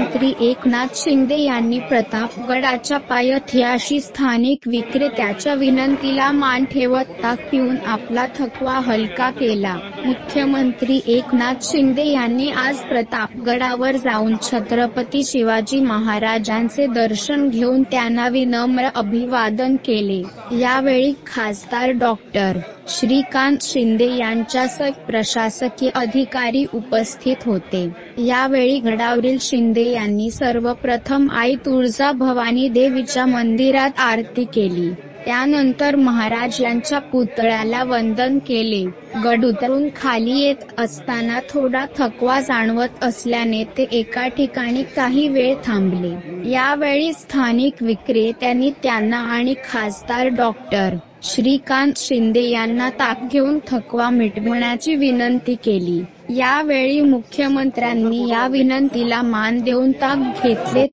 मुख्यमंत्री एकनाथ शिंदे यांनी प्रतापगडाच्या पायथ्याशी स्थानिक विक्रेत्याच्या विनंतीला मान ठेवत ताक पिऊन आपला थकवा हलका केला. मुख्यमंत्री एकनाथ शिंदे यांनी आज प्रतापगडावर जाऊन छत्रपती शिवाजी महाराजांचे दर्शन घेऊन त्यांना विनम्र अभिवादन केले. यावेळी खासदार डॉ. श्रीकांत शिंदे यांच्यासह प्रशासकीय अधिकारी उपस्थित होते. यावेळी गडावरील शिंदे यांनी सर्वप्रथम आई तुळजाभवानी देवीच्या मंदिरात आरती केली. त्यानंतर महाराज यांच्या पुतळ्याला वंदन केले. गड उतरून खाली येत असताना थोडा थकवा जाणवत असल्याने ते एका ठिकाणी काही वेळ थांबले. यावेळी स्थानिक विक्रेत्यांनी त्यांना आणि खासदार डॉ. श्रीकांत शिंदे यांना ताक घेऊन थकवा मिटवण्याची विनंती केली. यावेळी मुख्यमंत्र्यांनी या विनंतीला मान देऊन ताक घेतले.